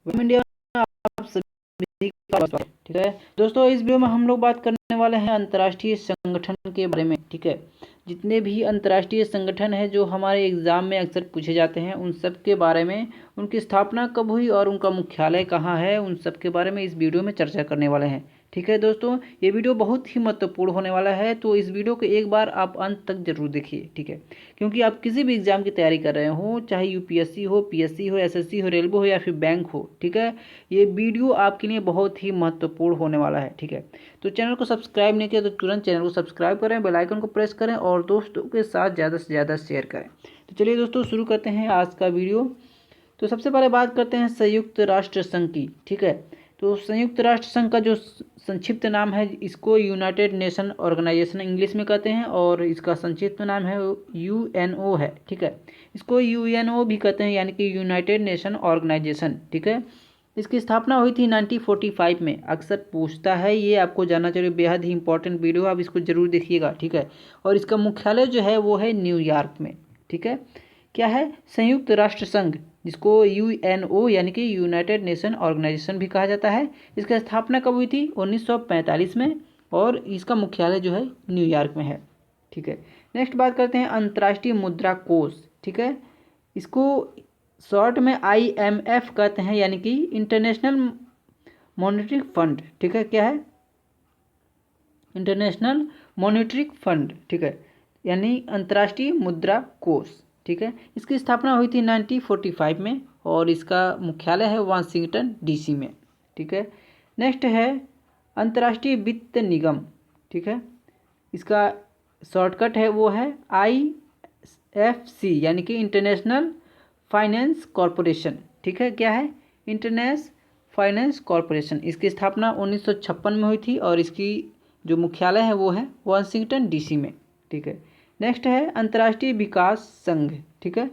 India में आप सभी का स्वागत है। ठीक है दोस्तों, इस वीडियो में हम लोग बात करने वाले हैं अंतर्राष्ट्रीय संगठन के बारे में। ठीक है, जितने भी अंतर्राष्ट्रीय संगठन है जो हमारे एग्जाम में अक्सर पूछे जाते हैं, उन सब के बारे में, उनकी स्थापना कब हुई और उनका मुख्यालय कहाँ है, उन सब के बारे में इस वीडियो में चर्चा करने वाले हैं। ठीक है दोस्तों, ये वीडियो बहुत ही महत्वपूर्ण होने वाला है, तो इस वीडियो को एक बार आप अंत तक जरूर देखिए। ठीक है, क्योंकि आप किसी भी एग्जाम की तैयारी कर रहे हो, चाहे यूपीएससी हो, पीएससी हो, एसएससी हो, रेलवे हो या फिर बैंक हो, ठीक है, ये वीडियो आपके लिए बहुत ही महत्वपूर्ण होने वाला है। ठीक है, तो चैनल को सब्सक्राइब नहीं किया तो तुरंत चैनल को सब्सक्राइब करें, बेल आइकन को प्रेस करें और दोस्तों के साथ ज़्यादा से ज़्यादा शेयर करें। तो चलिए दोस्तों, शुरू करते हैं आज का वीडियो। तो सबसे पहले बात करते हैं संयुक्त राष्ट्र संघ की। ठीक है, तो संयुक्त राष्ट्र संघ का जो संक्षिप्त नाम है, इसको यूनाइटेड नेशन ऑर्गेनाइजेशन इंग्लिश में कहते हैं और इसका संक्षिप्त नाम है यूएनओ है। ठीक है, इसको यूएनओ भी कहते हैं, यानी कि यूनाइटेड नेशन ऑर्गेनाइजेशन। ठीक है, इसकी स्थापना हुई थी 1945 में। अक्सर पूछता है, ये आपको जानना चाहिए, बेहद ही इंपॉर्टेंट वीडियो, आप इसको जरूर देखिएगा। ठीक है, और इसका मुख्यालय जो है वो है न्यूयॉर्क में। ठीक है, क्या है, संयुक्त राष्ट्र संघ, जिसको यूएनओ यानी कि यूनाइटेड नेशन ऑर्गेनाइजेशन भी कहा जाता है। इसकी स्थापना कब हुई थी? 1945 में, और इसका मुख्यालय जो है न्यूयॉर्क में है। ठीक है, नेक्स्ट बात करते हैं अंतर्राष्ट्रीय मुद्रा कोष। ठीक है, इसको शॉर्ट में आईएमएफ कहते हैं, यानी कि इंटरनेशनल मॉनेटरी फंड। ठीक है, क्या है? International monetary fund. ठीक है, यानी अंतर्राष्ट्रीय मुद्रा कोष। ठीक है, इसकी स्थापना हुई थी 1945 में और इसका मुख्यालय है वाशिंगटन डीसी में। ठीक है, नेक्स्ट है अंतर्राष्ट्रीय वित्त निगम। ठीक है, इसका शॉर्टकट है वो है आईएफसी, यानी कि इंटरनेशनल फाइनेंस कॉरपोरेशन। ठीक है, क्या है? International finance corporation. इसकी स्थापना 1956 में हुई थी और इसकी जो मुख्यालय है वो है वाशिंगटन डीसी में। ठीक है, नेक्स्ट है अंतर्राष्ट्रीय विकास संघ। ठीक है,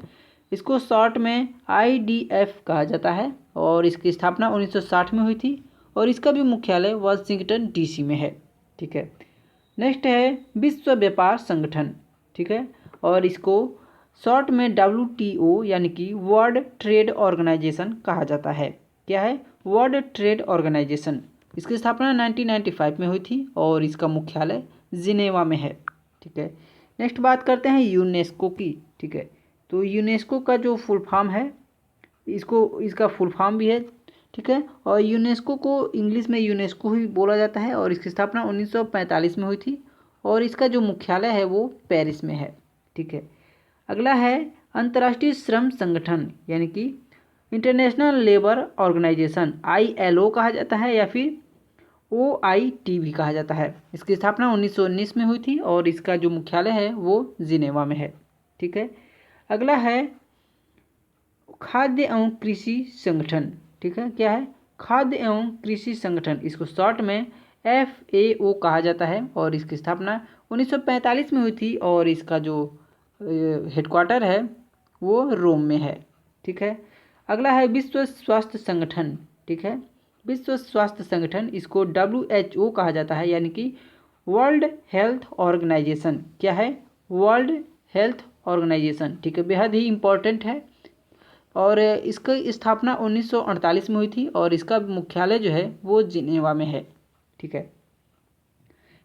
इसको शॉर्ट में आईडीएफ कहा जाता है और इसकी स्थापना 1960 में हुई थी और इसका भी मुख्यालय वाशिंगटन डीसी में है। ठीक है, नेक्स्ट है विश्व व्यापार संगठन। ठीक है, और इसको शॉर्ट में डब्ल्यूटीओ यानी कि वर्ल्ड ट्रेड ऑर्गेनाइजेशन कहा जाता है। क्या है? World trade organisation. इसकी स्थापना 1995 में हुई थी और इसका मुख्यालय जिनेवा में है। ठीक है, नेक्स्ट बात करते हैं यूनेस्को की। ठीक है, तो यूनेस्को का जो फुल फॉर्म है, इसका फुल फॉर्म भी है। ठीक है, और यूनेस्को को इंग्लिश में यूनेस्को ही बोला जाता है और इसकी स्थापना 1945 में हुई थी और इसका जो मुख्यालय है वो पेरिस में है। ठीक है, अगला है अंतर्राष्ट्रीय श्रम संगठन, यानी कि इंटरनेशनल लेबर ऑर्गेनाइजेशन, आईएलओ कहा जाता है या फिर ओआईटी भी कहा जाता है। इसकी स्थापना 1919 में हुई थी और इसका जो मुख्यालय है वो जिनेवा में है। ठीक है, अगला है खाद्य एवं कृषि संगठन। ठीक है, क्या है? खाद्य एवं कृषि संगठन। इसको शॉर्ट में FAO कहा जाता है और इसकी स्थापना 1945 में हुई थी और इसका जो हेडक्वार्टर है वो रोम में है। ठीक है, अगला है विश्व स्वास्थ्य संगठन। ठीक है, विश्व स्वास्थ्य संगठन, इसको WHO कहा जाता है, यानी कि वर्ल्ड हेल्थ ऑर्गेनाइजेशन। क्या है? World health organisation. ठीक है, बेहद ही इंपॉर्टेंट है और इसकी स्थापना 1948 में हुई थी और इसका मुख्यालय जो है वो जिनेवा में है। ठीक है,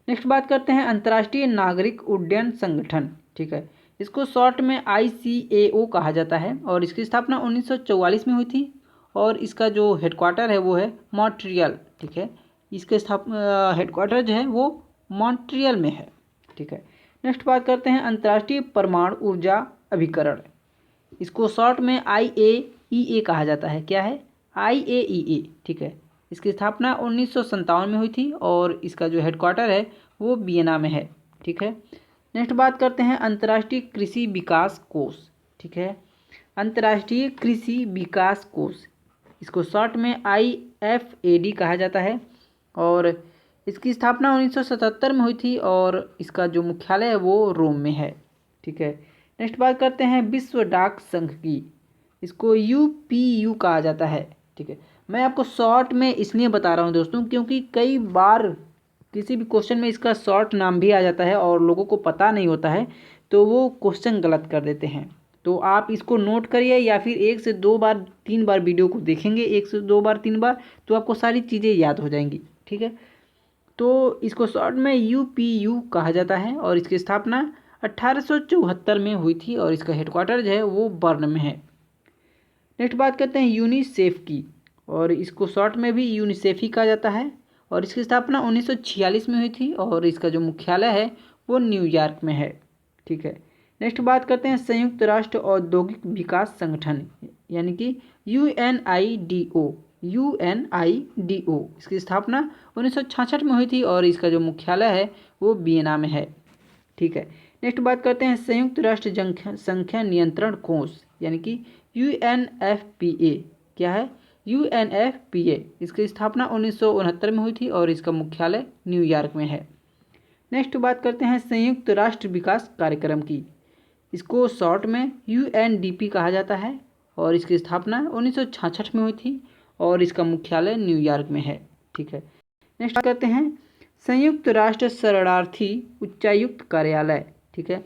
नेक्स्ट बात करते हैं अंतर्राष्ट्रीय नागरिक उड्डयन संगठन। ठीक है, इसको शॉर्ट में ICAO कहा जाता है और इसकी स्थापना 1944 में हुई थी और इसका जो हेडक्वार्टर है वो है मॉन्ट्रियल। ठीक है, इसके हेडक्वार्टर जो है वो मॉन्ट्रियल में है। ठीक है, नेक्स्ट बात करते हैं अंतर्राष्ट्रीय परमाणु ऊर्जा अभिकरण। इसको शॉर्ट में IAEA कहा जाता है। क्या है? IAEA। ठीक है, इसकी स्थापना 1957 में हुई थी और इसका जो हेडक्वार्टर है वो वियना में है। ठीक है, नेक्स्ट बात करते हैं अंतर्राष्ट्रीय कृषि विकास कोष। ठीक है, अंतर्राष्ट्रीय कृषि विकास कोष, इसको शॉर्ट में IFAD कहा जाता है और इसकी स्थापना 1977 में हुई थी और इसका जो मुख्यालय है वो रोम में है। ठीक है, नेक्स्ट बात करते हैं विश्व डाक संघ की। इसको UPU कहा जाता है। ठीक है, मैं आपको शॉर्ट में इसलिए बता रहा हूँ दोस्तों, क्योंकि कई बार किसी भी क्वेश्चन में इसका शॉर्ट नाम भी आ जाता है और लोगों को पता नहीं होता है तो वो क्वेश्चन गलत कर देते हैं। तो आप इसको नोट करिए या फिर 1 से 2 बार 3 बार वीडियो को देखेंगे, 1 से 2 बार 3 बार, तो आपको सारी चीज़ें याद हो जाएंगी। ठीक है, तो इसको शॉर्ट में यूपीयू कहा जाता है और इसकी स्थापना 1874 में हुई थी और इसका हेडक्वार्टर जो है वो बर्न में है। नेक्स्ट बात करते हैं यूनिसेफ की, और इसको शॉर्ट में भी यूनिसेफ ही कहा जाता है और इसकी स्थापना 1946 में हुई थी और इसका जो मुख्यालय है वो न्यूयॉर्क में है। ठीक है, नेक्स्ट बात करते हैं संयुक्त राष्ट्र औद्योगिक विकास संगठन यानी कि यूएनआईडीओ। इसकी स्थापना 1966 में हुई थी और इसका जो मुख्यालय है वो वियना में है। ठीक है, नेक्स्ट बात करते हैं संयुक्त राष्ट्र जनसंख्या नियंत्रण कोष यानी कि यूएनएफपीए। क्या है? यूएनएफपीए। इसकी स्थापना 1969 में हुई थी और इसका मुख्यालय न्यूयॉर्क में है। नेक्स्ट बात करते हैं संयुक्त राष्ट्र विकास कार्यक्रम की। इसको शॉर्ट में यूएनडीपी कहा जाता है और इसकी स्थापना 1966 में हुई थी और इसका मुख्यालय न्यूयॉर्क में है। ठीक है, नेक्स्ट बात करते हैं संयुक्त राष्ट्र शरणार्थी उच्चायुक्त कार्यालय। ठीक है,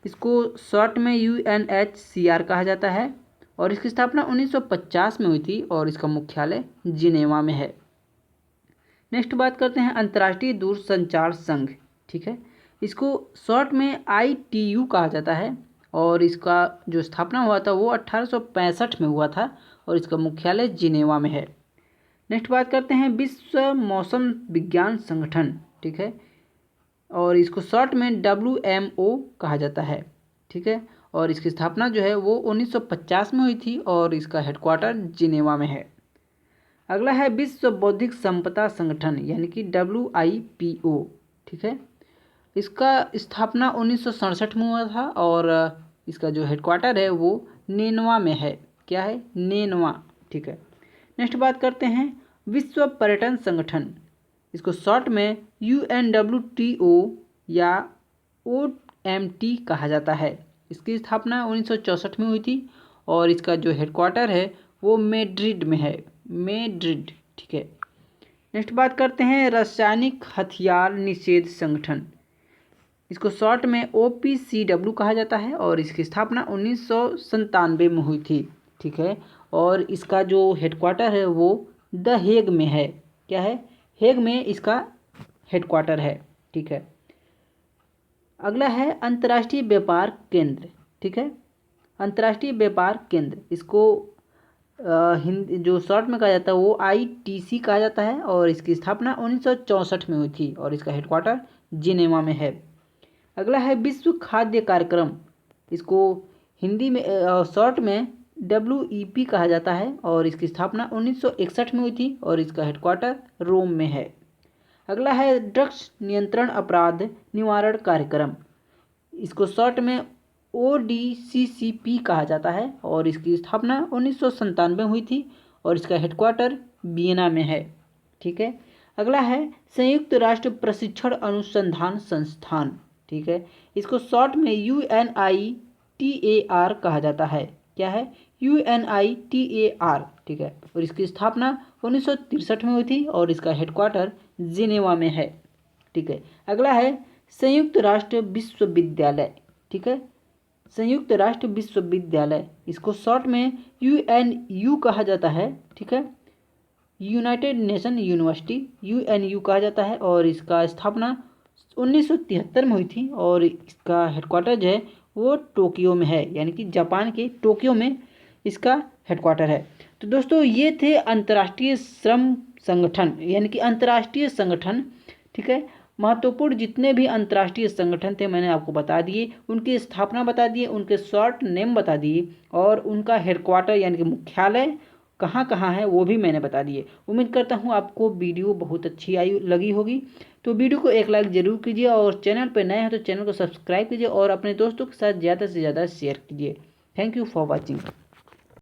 इसको शॉर्ट में यूएनएचसीआर कहा जाता है और इसकी स्थापना 1950 में हुई थी और इसका मुख्यालय जिनेवा में है। नेक्स्ट बात करते हैं अंतर्राष्ट्रीय दूरसंचार संघ। ठीक है, इसको शॉर्ट में आईटीयू कहा जाता है और इसका जो स्थापना हुआ था वो 1865 में हुआ था और इसका मुख्यालय जिनेवा में है। नेक्स्ट बात करते हैं विश्व मौसम विज्ञान संगठन। ठीक है, और इसको शॉर्ट में WMO कहा जाता है। ठीक है, और इसकी स्थापना जो है वो 1950 में हुई थी और इसका हेडक्वार्टर जिनेवा में है। अगला है विश्व बौद्धिक संपदा संगठन यानी कि WIPO। ठीक है, इसका स्थापना 1967 में हुआ था और इसका जो हेडक्वार्टर है वो नेनवा में है। क्या है? नेनवा। ठीक है, नेक्स्ट बात करते हैं विश्व पर्यटन संगठन। इसको शॉर्ट में UNWTO या OMT कहा जाता है। इसकी स्थापना 1964 में हुई थी और इसका जो हेडक्वार्टर है वो मैड्रिड में है। मैड्रिड। ठीक है, नेक्स्ट बात करते हैं रासायनिक हथियार निषेध संगठन। इसको शॉर्ट में OPCW कहा जाता है और इसकी स्थापना 1997 में हुई थी। ठीक है, और इसका जो हेडक्वार्टर है वो द हेग में है। क्या है? हेग में इसका हेडक्वार्टर है। ठीक है, अगला है अंतर्राष्ट्रीय व्यापार केंद्र। ठीक है, अंतर्राष्ट्रीय व्यापार केंद्र, इसको हिंदी जो शॉर्ट में कहा जाता है वो ITC कहा जाता है और इसकी स्थापना 1964 में हुई थी और इसका हेडक्वार्टर जिनेवा में है। अगला है विश्व खाद्य कार्यक्रम। इसको हिंदी में शॉर्ट में WEP कहा जाता है और इसकी स्थापना 1961 में हुई थी और इसका हेडक्वार्टर रोम में है। अगला है ड्रग्स नियंत्रण अपराध निवारण कार्यक्रम। इसको शॉर्ट में ODCCP कहा जाता है और इसकी स्थापना 1997 में हुई थी और इसका हेडक्वार्टर वियना में है। ठीक है, अगला है संयुक्त राष्ट्र प्रशिक्षण अनुसंधान संस्थान। ठीक है, इसको शॉर्ट में UNITAR कहा जाता है। क्या है? UNITAR। ठीक है, और इसकी स्थापना 1963 में हुई थी और इसका हेडक्वार्टर जिनेवा में है। ठीक है, अगला है संयुक्त राष्ट्र विश्वविद्यालय। ठीक है, संयुक्त राष्ट्र विश्वविद्यालय, इसको शॉर्ट में UNU कहा जाता है। ठीक है, यूनाइटेड नेशन यूनिवर्सिटी UNU कहा जाता है और इसका स्थापना 1973 में हुई थी और इसका हेडक्वार्टर जो है वो टोक्यो में है, यानी कि जापान के टोक्यो में इसका हेडक्वार्टर है। तो दोस्तों ये थे अंतर्राष्ट्रीय श्रम संगठन यानी कि अंतर्राष्ट्रीय संगठन। ठीक है, महत्वपूर्ण जितने भी अंतर्राष्ट्रीय संगठन थे मैंने आपको बता दिए, उनकी स्थापना बता दिए, उनके शॉर्ट नेम बता दिए और उनका हेडक्वार्टर यानी कि मुख्यालय कहाँ कहाँ है वो भी मैंने बता दिए। उम्मीद करता हूँ आपको वीडियो बहुत अच्छी लगी होगी। तो वीडियो को एक लाइक ज़रूर कीजिए और चैनल पर नए हैं तो चैनल को सब्सक्राइब कीजिए और अपने दोस्तों के साथ ज़्यादा से ज़्यादा शेयर कीजिए। Thank you for watching.